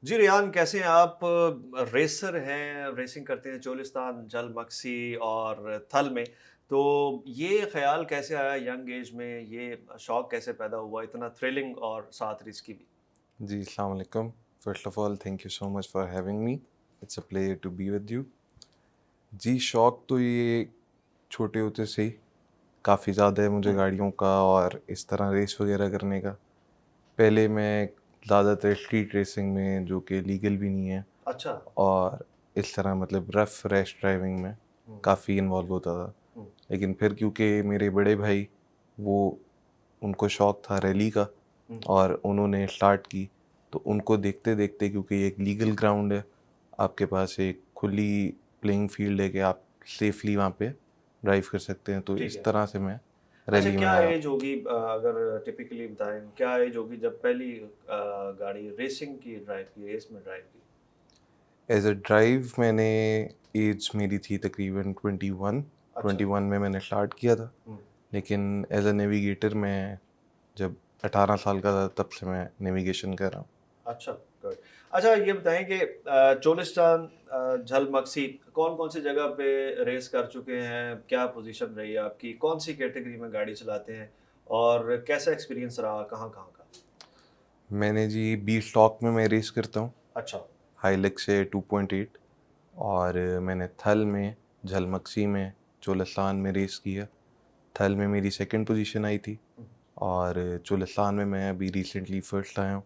जी रियान, कैसे हैं आप? रेसर हैं, रेसिंग करते हैं चोलिस्तान, जल मक्सी और थल में। तो ये ख्याल कैसे आया यंग एज में? ये शौक कैसे पैदा हुआ, इतना थ्रिलिंग और साथ रिस्की भी? जी, अस्सलाम वालेकुम। First of all thank you so much for having me. It's a pleasure to be with you. जी, शौक तो ये छोटे होते से ही काफ़ी ज़्यादा है मुझे हुँ। गाड़ियों का और इस तरह रेस वग़ैरह करने का। पहले मैं ज़्यादातर स्ट्रीट रेसिंग में जो कि लीगल भी नहीं है अच्छा। और इस तरह मतलब रफ़ रैश ड्राइविंग में हुँ, काफ़ी इन्वॉल्व होता था। हुँ, लेकिन फिर क्योंकि मेरे बड़े भाई वो उनको शौक था रैली का हुँ। और उन्होंने स्टार्ट की, तो उनको देखते-देखते क्योंकि ये एक लीगल ग्राउंड है, आपके पास एक खुली प्लेइंग फ़ील्ड है कि आप सेफ़ली वहाँ पे ड्राइव कर सकते हैं, तो ठीक इस है। तरह से मैं अच्छा, रैली में क्या आया। एज होगी, अगर टिपिकली बताएँ, क्या एज होगी जब पहली गाड़ी रेसिंग की ड्राइव की, रेस में ड्राइव की? एज़ अ ड्राइव मैंने ऐज मेरी थी तकरीबन 21, अच्छा। 21 में मैंने स्टार्ट किया था, हुँ। लेकिन एज़ अ नेविगेटर मैं जब 18 साल का था तब से मैं नेविगेशन कर रहा हूँ। अच्छा, गुड। अच्छा, ये बताएँ कि चोलिस्तान, झल मक्सी, कौन-कौन सी जगह पे रेस कर चुके हैं? क्या पोज़ीशन रही है आपकी? कौन-सी कैटेगरी में गाड़ी चलाते हैं? और कैसा एक्सपीरियंस रहा कहाँ-कहाँ का? मैंने जी बी स्टॉक में मैं रेस करता हूँ, अच्छा। हाइलक्स से 2.8 और मैंने थल में, झलमक्सी में, चोलसान में रेस किया। थल में मेरी सेकंड पोजीशन आई थी हुँ, और चोलसान में मैं अभी रिसेंटली फर्स्ट आया हूँ।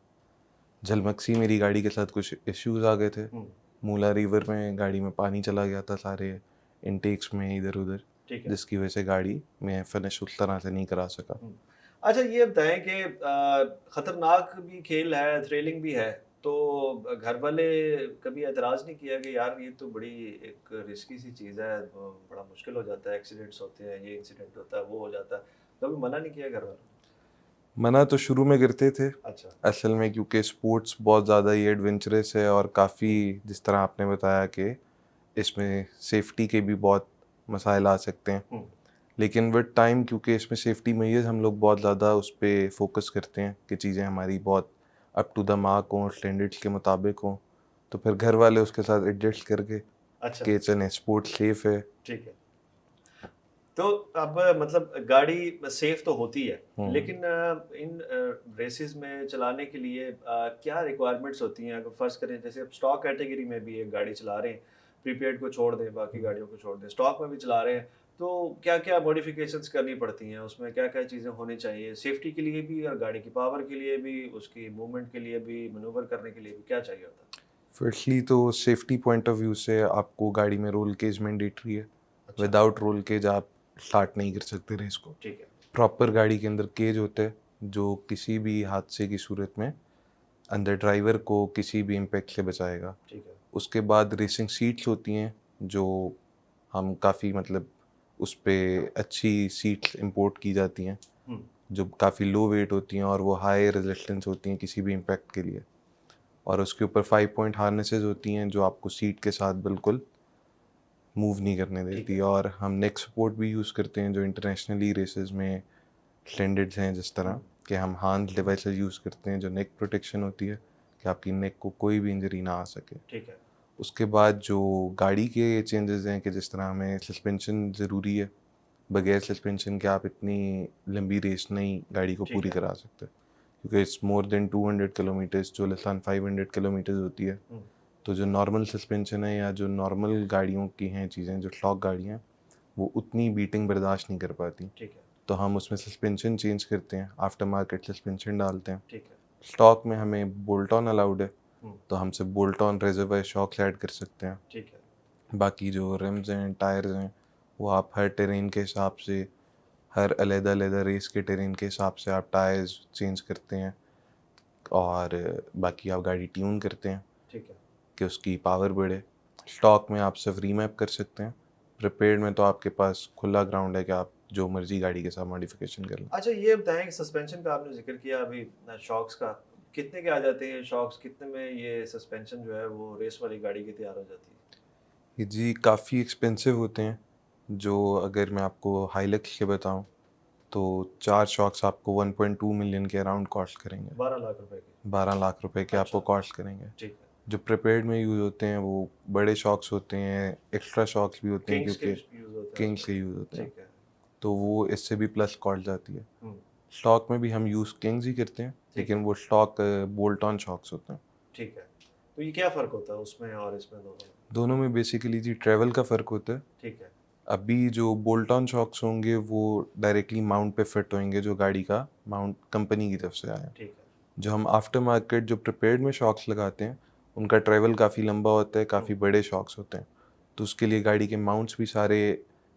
झलमक्सी मेरी गाड़ी के साथ कुछ इश्यूज़ आ गए थे। हुँ, मूला रिवर में गाड़ी में पानी चला गया था सारे इनटेक्स में इधर-उधर, ठीक है। जिसकी वजह से गाड़ी मैं फिनिश उस तरह से नहीं करा सका। हुँ। अच्छा, ये बताएँ कि खतरनाक भी खेल है, थ्रिलिंग भी है, तो घर वाले कभी ऐतराज़ नहीं किया कि यार ये तो बड़ी एक रिस्की सी चीज़ है, बड़ा मुश्किल हो जाता है, एक्सीडेंट्स होते हैं, ये इंसिडेंट होता है, वो हो जाता है, कभी मना नहीं किया घर वालों ने? मना तो शुरू में करते थे, अच्छा। असल में क्योंकि स्पोर्ट्स बहुत ज़्यादा ही एडवेंचरस है और काफ़ी जिस तरह आपने बताया कि इसमें सेफ्टी के भी बहुत मसाइल आ सकते हैं। हुँ, लेकिन विद टाइम क्योंकि इसमें सेफ्टी मेजर्स हम लोग बहुत ज़्यादा उस पे फोकस करते हैं कि चीज़ें हमारी बहुत अप टू द मार्क हों, स्टैंडर्ड्स के मुताबिक हों, तो फिर घर वाले उसके साथ एडजस्ट करके अच्छा, कि चलें स्पोर्ट्स सेफ है। ठीक है। तो अब मतलब गाड़ी सेफ तो होती है, हुँ। लेकिन इन रेसेस में चलाने के लिए क्या रिक्वायरमेंट्स होती हैं? अगर फर्ज़ करें जैसे अब स्टॉक कैटेगरी में भी एक गाड़ी चला रहे हैं, प्रीपेड को छोड़ दें, बाकी गाड़ियों को छोड़ दें, स्टॉक में भी चला रहे हैं, तो क्या-क्या मॉडिफ़िकेशंस करनी पड़ती हैं? उसमें क्या-क्या चीज़ें होनी चाहिए? सेफ्टी के लिए भी और गाड़ी की पावर के लिए भी, उसकी मूवमेंट के लिए भी, मैनूवर करने के लिए भी, क्या चाहिए होता है? फर्स्टली तो सेफ्टी पॉइंट ऑफ व्यू से आपको गाड़ी में रोल केज मैंडेटरी है। अच्छा, विदाउट रोल केज आप स्टार्ट नहीं कर सकते रेस को। ठीक है, प्रॉपर गाड़ी के अंदर केज होता है जो किसी भी हादसे की सूरत में अंदर ड्राइवर को किसी भी इम्पैक्ट से बचाएगा। ठीक है। उसके बाद रेसिंग सीट्स होती हैं जो हम काफ़ी मतलब उस पे अच्छी सीट्स इंपोर्ट की जाती हैं हुँ, जो काफ़ी लो वेट होती हैं और वो हाई रेजिस्टेंस होती हैं किसी भी इम्पैक्ट के लिए। और उसके ऊपर 5 पॉइंट हार्नेसेस होती हैं जो आपको सीट के साथ बिल्कुल मूव नहीं करने ठीक देती। है, और हम नेक सपोर्ट भी यूज़ करते हैं जो इंटरनेशनली रेसेस में स्टैंडर्ड्स हैं, जिस हुँ, तरह कि हम हाथ डिवाइसेस यूज़ करते हैं जो नेक प्रोटेक्शन होती है कि आपकी नेक को कोई भी इंजरी ना आ सके। ठीक है, उसके बाद जो गाड़ी के चेंजेस हैं कि जिस तरह हमें सस्पेंशन ज़रूरी है, बगैर सस्पेंशन के आप इतनी लंबी रेस नहीं गाड़ी को ठीक पूरी है। करा सकते, क्योंकि इट्स मोर देन 200 किलोमीटर्स जो लसन 500 किलोमीटर्स होती है। हुँ, तो जो नॉर्मल सस्पेंशन है या जो नॉर्मल गाड़ियों की हैं चीज़ें जो स्टॉक गाड़ियाँ हैं, वो उतनी बीटिंग बर्दाश्त नहीं कर पाती। ठीक है, तो हम उसमें सस्पेंशन चेंज करते हैं, आफ्टर मार्केट सस्पेंशन डालते हैं। ठीक है। स्टॉक में हमें बोल्ट ऑन अलाउड है, हुँ, तो हम सिर्फ bolt on reservoir shocks add कर सकते हैं। ठीक है, बाकी जो रिम्स हैं, टायर्स हैं, वो आप हर टेरेन के हिसाब से, हर अलग-अलग रेस के टेरेन के हिसाब से आप टायर्स चेंज करते हैं और बाकी आप गाड़ी ट्यून करते हैं ठीक है। कि उसकी पावर बढ़े। स्टॉक में आप सिर्फ रीमैप कर सकते हैं, प्रीपेड में तो आपके पास खुला ग्राउंड है कि आप जो मर्ज़ी गाड़ी के साथ मॉडिफ़िकेशन कर लें। अच्छा, ये बताएँ कि सस्पेंशन का आपने ज़िक्र किया अभी, शॉक्स का, कितने के आ जाते हैं शॉक्स? कितने में ये सस्पेंशन जो है वो रेस वाली गाड़ी की तैयार हो जाती है? ये जी काफ़ी एक्सपेंसिव होते हैं, जो अगर मैं आपको हाइलक्स के बताऊँ, तो 4 शॉक्स आपको 1.2 मिलियन के अराउंड कॉस्ट करेंगे। 12 लाख रुपए की। 12 लाख रुपए के आपको अच्छा। कॉस्ट करेंगे। ठीक है। जो प्रिपेयर्ड में यूज़ होते हैं वो बड़े शॉक्स होते हैं, एक्स्ट्रा शॉक्स भी होते हैं किंग्स के क्योंकि यूज होते हैं किंग्स उसमें। के यूज़ होते हैं, ठीक है। तो वो इससे भी प्लस कॉस्ट जाती है। हम्म। स्टॉक में भी हम यूज़ किंग्स ही करते हैं, ठीक लेकिन है। वो स्टॉक बोल्ट ऑन शॉक्स होते हैं। ठीक है। तो ये क्या फर्क होता है उसमें और इसमें दोनों में? दोनों में बेसिकली जी ट्रैवल का फ़र्क होता है। ठीक है। अभी जो बोल्ट ऑन शॉक्स होंगे वो डायरेक्टली माउंट पे फिट होंगे, जो गाड़ी का माउंट कंपनी की तरफ से आया है। ठीक है। जो हम आफ्टर मार्केट जो प्रिपेयर्ड में शॉक्स लगाते हैं, उनका ट्रैवल काफ़ी लंबा होता है, काफ़ी बड़े शॉक्स होते हैं, तो उसके लिए गाड़ी के माउंट्स भी सारे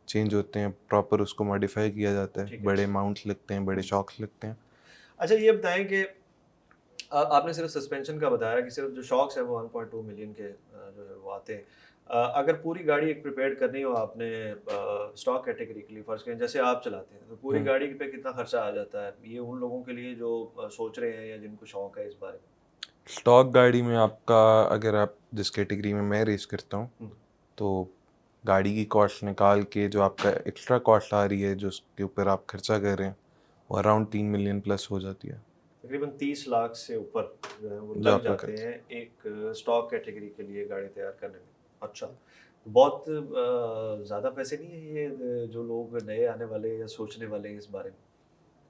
चेंज होते हैं, प्रॉपर उसको मॉडिफाई किया जाता है, ठीक है। बड़े माउंट्स लगते हैं, बड़े शॉक्स लगते हैं। अच्छा ये बताएं कि आपने सिर्फ सस्पेंशन का बताया कि सिर्फ जो शॉक्स है वो 1.2 मिलियन के जो है वो आते हैं। अगर पूरी गाड़ी एक प्रिपेयर करनी हो आपने स्टॉक कैटेगरी के लिए, फर्ज करें जैसे आप चलाते हैं, तो पूरी हम्म। गाड़ी पे कितना खर्चा आ जाता है? ये उन लोगों के लिए जो सोच रहे हैं या जिनको शौक है इस बारे में। स्टॉक गाड़ी में आपका, अगर आप जिस कैटेगरी में मैं रेस करता हूँ, हम्म। तो गाड़ी की कॉस्ट निकाल के जो आपका एक्स्ट्रा कॉस्ट आ रही है, जो उसके ऊपर आप खर्चा कर रहे हैं, वो अराउंड 3 मिलियन प्लस हो जाती है, तकरीबन 30 लाख से ऊपर जो है वो जो लग आपका जाते खर्च। हैं एक स्टॉक कैटेगरी के लिए गाड़ी तैयार करने में। अच्छा, बहुत ज़्यादा पैसे नहीं है ये जो लोग नए आने वाले या सोचने वाले हैं इस बारे में।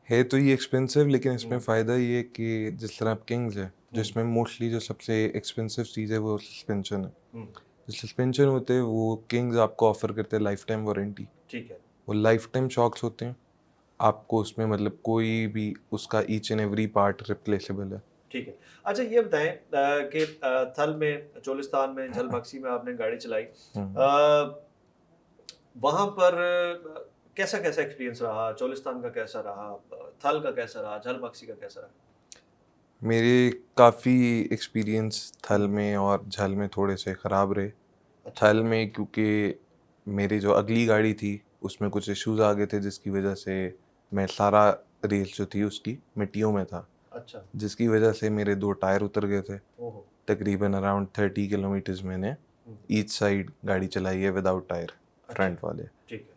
है तो ये एक्सपेंसिव, लेकिन इसमें हम्म। फ़ायदा ये है कि जिस तरह आप किंग्स है, हम्म। जिसमें मोस्टली जो सबसे एक्सपेंसिव चीज़ है वो सस्पेंशन है। हम्म। जो सस्पेंशन होते हैं वो किंग्स आपको ऑफर करते हैं लाइफ टाइम वारंटी। ठीक है। वो लाइफ टाइम शॉक्स होते हैं, आपको उसमें मतलब कोई भी उसका each and every part replaceable है। ठीक है। अच्छा ये बताएं कि थल में, चोलिस्तान में, झलमक्सी में आपने गाड़ी चलाई, हम्म। वहाँ पर कैसा कैसा एक्सपीरियंस रहा? चोलिस्तान का कैसा रहा? थल का कैसा रहा? झलमक्सी का कैसा रहा? मेरे काफ़ी एक्सपीरियंस थल हम्म। में और झल में थोड़े से ख़राब रहे। अच्छा। थल में क्योंकि मेरी जो अगली गाड़ी थी उसमें कुछ इश्यूज आ गए थे, जिसकी वजह से मैं सारा रेस जो थी उसकी मिट्टियों में था, अच्छा। जिसकी वजह से मेरे 2 टायर उतर गए थे। ओहो। तकरीबन अराउंड 30 किलोमीटर्स मैंने हम्म। ईच साइड गाड़ी चलाई है विदाउट टायर, अच्छा। फ्रंट वाले, ठीक है।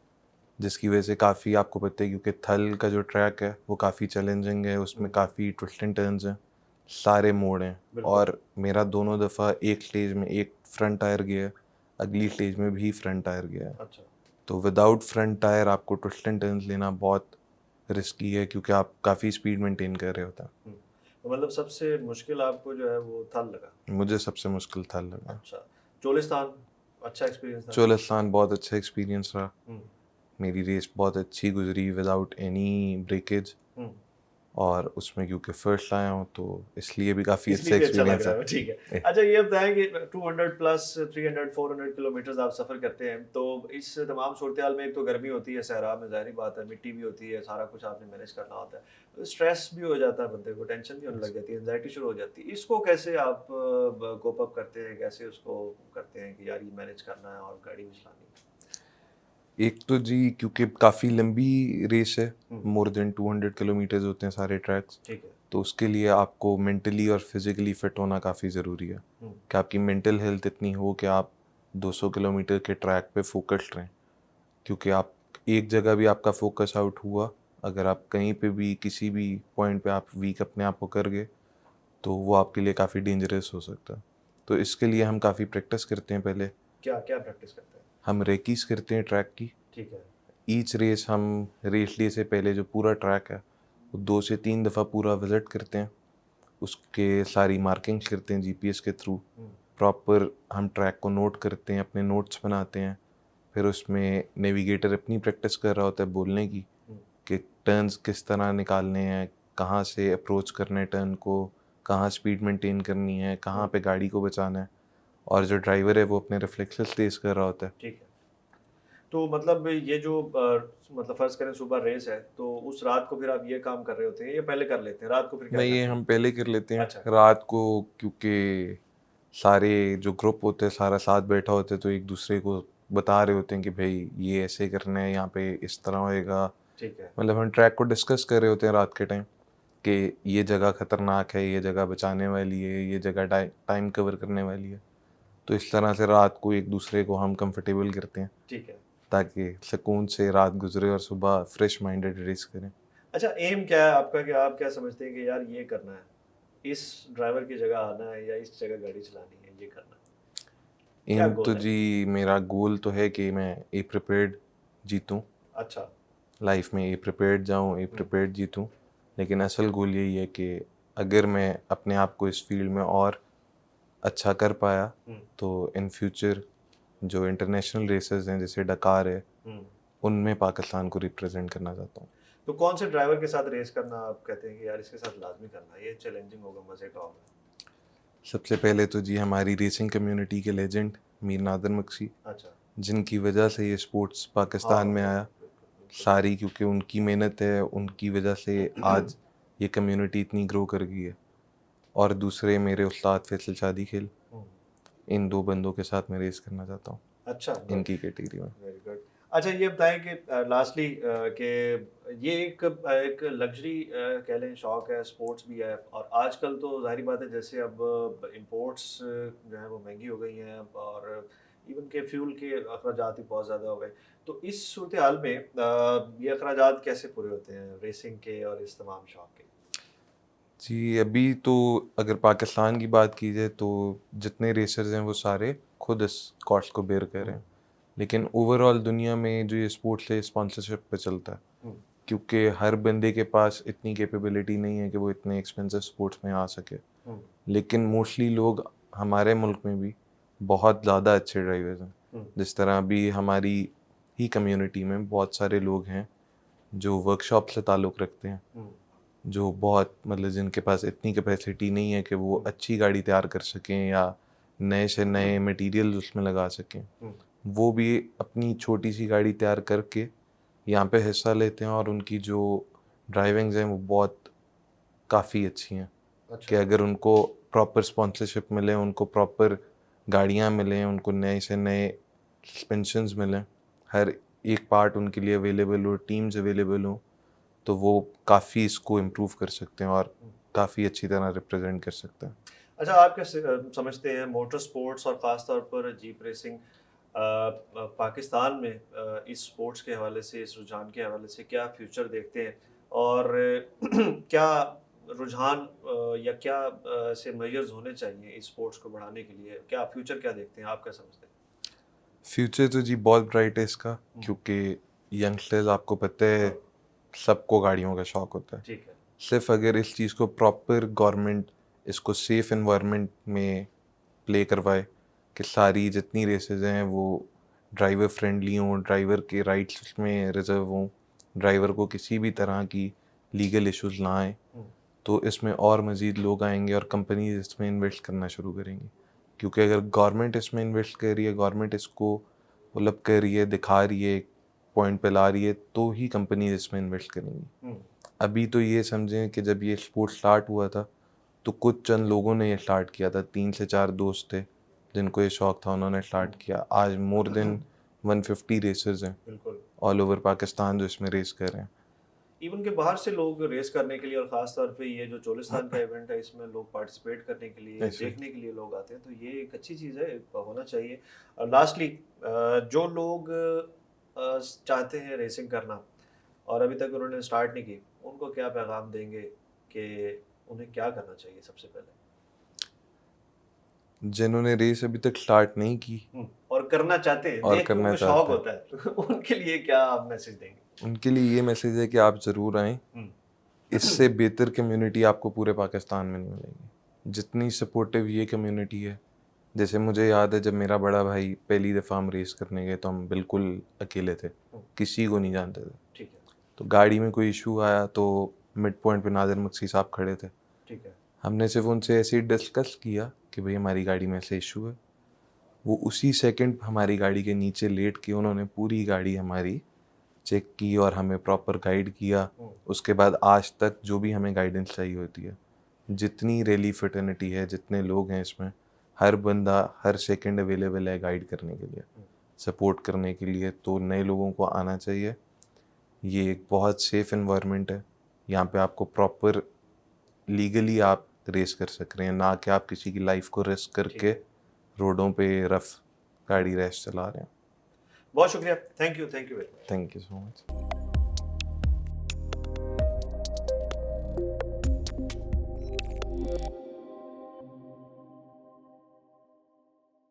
जिसकी वजह से काफ़ी, आपको पता है क्योंकि थल का जो ट्रैक है वो काफ़ी चैलेंजिंग है, उसमें काफ़ी ट्विस्ट एंड टर्न्स हैं, सारे मोड़ हैं, बिल्कुल। और मेरा दोनों दफ़ा एक स्टेज में एक फ्रंट टायर गया है, अगली स्टेज में भी फ्रंट टायर गया है। अच्छा। तो विदाउट फ्रंट टायर आपको ट्विस्ट एंड टर्न्स लेना बहुत रिस्की है, क्योंकि आप काफ़ी स्पीड मेंटेन कर रहे होते तो मतलब सबसे मुश्किल आपको जो है वो थल लगा। हैं। मुझे सबसे मुश्किल थल लगा। अच्छा। चोलिस्तान अच्छा एक्सपीरियंस था। चोलिस्तान बहुत अच्छा एक्सपीरियंस रहा, हम्म। मेरी रेस बहुत अच्छी गुजरी विदाउट एनी ब्रेकेज, हम्म। और उसमें क्योंकि फर्स्ट आया हूँ तो इसलिए भी काफ़ी अच्छा इसलिए भी अच्छा लग एक्सपीरियंस रहा है। है। ठीक है। अच्छा ये बताएं कि 200 प्लस 300 400 किलोमीटर आप सफ़र करते हैं, तो इस तमाम सूरत हाल में एक तो गर्मी होती है सहरा में, ज़ाहिर बात है, मिट्टी भी होती है, सारा कुछ आपने मैनेज करना होता है, स्ट्रेस भी हो जाता है बंदे को, टेंशन भी होने लग जाती है, एंजाइटी शुरू हो जाती है। इसको कैसे आप कोप अप करते हैं, कैसे उसको करते हैं कि यार ये मैनेज करना है और गाड़ी भी चलानी है? एक तो जी क्योंकि काफ़ी लंबी रेस है, हम्म। मोर देन 200 किलोमीटर्स होते हैं सारे ट्रैक्स, ठीक है। तो उसके लिए आपको मेंटली और फिज़िकली फ़िट होना काफ़ी ज़रूरी है, हम्म। कि आपकी मेंटल हेल्थ इतनी हो कि आप 200 किलोमीटर के ट्रैक पे फोकस्ड रहें, क्योंकि आप एक जगह भी आपका फोकस आउट हुआ, अगर आप कहीं पे भी किसी भी पॉइंट पे आप वीक अपने आप को कर गए, तो वो आपके लिए काफ़ी डेंजरस हो सकता है। तो इसके लिए हम काफ़ी प्रैक्टिस करते हैं पहले। क्या क्या प्रैक्टिस करते हैं? हम रेकीज करते हैं ट्रैक की। ठीक है। ईच रेस हम रेस डे से पहले जो पूरा ट्रैक है वो 2 से 3 दफ़ा पूरा विज़िट करते हैं, उसके सारी मार्किंग्स करते हैं जीपीएस के थ्रू, हम्म। प्रॉपर हम ट्रैक को नोट करते हैं, अपने नोट्स बनाते हैं, फिर उसमें नेविगेटर अपनी प्रैक्टिस कर रहा होता है बोलने की, हम्म। कि टर्न्स किस तरह निकालने हैं, कहाँ से अप्रोच करना है टर्न को, कहाँ स्पीड मेंटेन करनी है, कहाँ पे गाड़ी को बचाना है, और जो ड्राइवर है वो अपने रिफ्लेक्सेस तेज कर रहा होता है। ठीक है। तो मतलब ये जो मतलब फर्ज करें सुबह रेस है, तो उस रात को फिर आप ये काम कर रहे होते हैं या पहले कर लेते हैं? रात को फिर क्या नहीं, ये करते हैं? हम पहले कर लेते हैं अच्छा। रात को, क्योंकि सारे जो ग्रुप होते हैं सारा साथ बैठा होते हैं, तो एक दूसरे को बता रहे होते हैं कि भाई ये ऐसे करना है, यहाँ पे इस तरह होएगा, ठीक है। मतलब हम ट्रैक को डिस्कस कर रहे होते हैं रात के टाइम, कि ये जगह खतरनाक है, ये जगह बचाने वाली है, ये जगह टाइम कवर करने वाली है, तो इस तरह से रात को एक दूसरे को हम कंफर्टेबल करते हैं। ठीक है। ताकि सुकून से रात गुजरे और सुबह फ्रेश माइंडेड रेस करें। अच्छा, एम क्या है आपका कि आप क्या समझते हैं कि यार ये करना है, इस ड्राइवर की जगह आना है या इस जगह गाड़ी चलानी है, ये करना है, क्या एम तो गोल है? जी मेरा गोल तो है कि मैं ए प्रिपेयर्ड जीतूं, अच्छा। लाइफ में ए प्रिपेयर्ड जाऊं, ए प्रिपेयर्ड जीतूं। लेकिन असल गोल यही है कि अगर मैं अपने आप को इस फील्ड में और अच्छा कर पाया हम्म, तो इन फ्यूचर जो इंटरनेशनल रेसेस हैं जैसे डकार है, हम्म। उनमें पाकिस्तान को रिप्रेजेंट करना चाहता हूँ। तो कौन से ड्राइवर के साथ रेस करना आप कहते हैं कि यार इसके साथ लाजमी करना है, ये चैलेंजिंग होगा, मजे का होगा? सबसे पहले तो जी हमारी रेसिंग कम्युनिटी के लेजेंड मीर नादर मक्सी, अच्छा। जिनकी वजह से ये स्पोर्ट्स हाँ, पाकिस्तान में आया बिल्कुल बिल्कुल बिल्कुल। सारी, क्योंकि उनकी मेहनत है, उनकी वजह से आज ये कम्युनिटी इतनी ग्रो कर गई है। और दूसरे मेरे उस्ताद फैसल शादी खेल, हम्म, इन दो बंदों के साथ मैं रेस करना चाहता हूँ अच्छा, गुड, इनकी कैटेगरी में। Very good. अच्छा, ये बताएं कि लास्टली कि ये एक लग्जरी कह लें, शौक है, स्पोर्ट्स भी है, और आजकल तो जाहिर बात है जैसे अब इंपोर्ट्स जो है वो महंगी हो गई हैं, और इवन के फ्यूल के अखराजात भी बहुत ज़्यादा हो गए। तो इस सूरत हाल में ये अखराजात कैसे पूरे होते हैं रेसिंग के और इस तमाम शौक के? जी अभी तो अगर पाकिस्तान की बात की जाए तो जितने रेसर्स हैं वो सारे खुद इस कॉस्ट को बेयर कर रहे हैं। लेकिन ओवरऑल दुनिया में जो ये स्पोर्ट्स है स्पॉन्सरशिप पे चलता है, हम्म, क्योंकि हर बंदे के पास इतनी कैपेबिलिटी नहीं है कि वो इतने एक्सपेंसिव स्पोर्ट्स में आ सके। हम्म, लेकिन मोस्टली लोग हमारे मुल्क में भी बहुत ज़्यादा अच्छे ड्राइवर्स हैं। हम्म, जिस तरह अभी हमारी ही कम्युनिटी में बहुत सारे लोग हैं जो वर्कशॉप से ताल्लुक़ रखते हैं, हम्म, जो बहुत मतलब जिनके पास इतनी कैपेसिटी नहीं है कि वो हम्म, अच्छी गाड़ी तैयार कर सकें या नए से नए मटेरियल उसमें लगा सकें। हम्म, वो भी अपनी छोटी सी गाड़ी तैयार करके यहाँ पे हिस्सा लेते हैं, और उनकी जो ड्राइविंग्स हैं वो बहुत काफ़ी अच्छी हैं कि अच्छा। अगर उनको प्रॉपर स्पॉन्सरशिप मिले, उनको प्रॉपर गाड़ियाँ मिलें, उनको नए से नए सस्पेंशंस मिलें, हर एक पार्ट उनके लिए अवेलेबल हो, टीम्स अवेलेबल हो, तो वो काफ़ी इसको इम्प्रूव कर सकते हैं और काफ़ी अच्छी तरह रिप्रेजेंट कर सकते हैं। अच्छा, आप क्या समझते हैं मोटर स्पोर्ट्स और ख़ास तौर पर जीप रेसिंग पाकिस्तान में इस स्पोर्ट्स के हवाले से, इस रुझान के हवाले से क्या फ्यूचर देखते हैं, और क्या रुझान या क्या ऐसे मेजर्स होने चाहिए इस स्पोर्ट्स को बढ़ाने के लिए? क्या फ्यूचर क्या देखते हैं, आप क्या समझते हैं? फ्यूचर तो जी बहुत ब्राइट है इसका, क्योंकि यंगस्टर्स आपको पता है सबको गाड़ियों का शौक होता है। ठीक है। सिर्फ अगर इस चीज़ को प्रॉपर गवर्नमेंट इसको सेफ एनवायरनमेंट में प्ले करवाए कि सारी जितनी रेसेस हैं वो ड्राइवर फ्रेंडली हों, ड्राइवर के राइट्स उसमें रिजर्व हों, ड्राइवर को किसी भी तरह की लीगल इश्यूज ना आए, तो इसमें और मज़ीद लोग आएंगे और कंपनीज इसमें इन्वेस्ट करना शुरू करेंगी। क्योंकि अगर गवर्नमेंट इसमें इन्वेस्ट कर रही है, गवर्नमेंट इसको डेवलप कर रही है, दिखा रही है, पॉइंट पे ला रही है, तो ही कंपनीज इसमें इन्वेस्ट करेंगी। अभी तो ये समझें कि जब ये स्पोर्ट स्टार्ट हुआ था तो कुछ चंद लोगों ने ये स्टार्ट किया था, 3 से 4 दोस्त थे जिनको ये शौक था, उन्होंने स्टार्ट किया। आज मोर देन 150 रेसर्स हैं बिल्कुल। ऑल ओवर पाकिस्तान जो इसमें रेस कर रहे हैं। इवन के बाहर से लोग रेस करने के लिए, और ख़ास तौर पे ये जो चोलिस्तान का इवेंट है इसमें लोग पार्टिसिपेट करने के लिए, ऐसे देखने के लिए लोग आते हैं, तो ये एक अच्छी चीज़ है, होना चाहिए। और लास्टली जो लोग चाहते हैं रेसिंग करना और अभी तक उन्होंने स्टार्ट नहीं की, उनको क्या पैगाम देंगे कि उन्हें क्या करना चाहिए सबसे पहले? जिन्होंने रेस अभी तक स्टार्ट नहीं की और करना चाहते हैं, और देख के करना उनको शौक चाहते हैं, होता है, तो उनके लिए क्या आप मैसेज देंगे? उनके लिए ये मैसेज है कि आप ज़रूर आएँ। हम्म, इससे बेहतर कम्युनिटी आपको पूरे पाकिस्तान में नहीं मिलेगी। जितनी सपोर्टिव ये कम्युनिटी है, जैसे मुझे याद है जब मेरा बड़ा भाई पहली दफ़ा हम रेस करने गए तो हम बिल्कुल अकेले थे, किसी को नहीं जानते थे। ठीक है। तो गाड़ी में कोई इशू आया तो मिड पॉइंट पे नादिर मक्सी साहब खड़े थे। ठीक है। हमने सिर्फ उनसे ऐसे ही डिस्कस किया कि भाई हमारी गाड़ी में ऐसे इशू है। वो उसी सेकंड हमारी गाड़ी के नीचे लेट के उन्होंने पूरी गाड़ी हमारी चेक की और हमें प्रॉपर गाइड किया। उसके बाद आज तक जो भी हमें गाइडेंस चाहिए होती है, जितनी रैली फ्रेटर्निटी है, जितने लोग हैं इसमें, हर बंदा हर सेकंड अवेलेबल है गाइड करने के लिए, सपोर्ट करने के लिए। तो नए लोगों को आना चाहिए। ये एक बहुत सेफ एनवायरनमेंट है, यहाँ पे आपको प्रॉपर लीगली आप रेस कर सक रहे हैं, ना कि आप किसी की लाइफ को रिस्क करके रोडों पे रफ गाड़ी रेस चला रहे हैं। बहुत शुक्रिया, thank you very much. Thank you so much.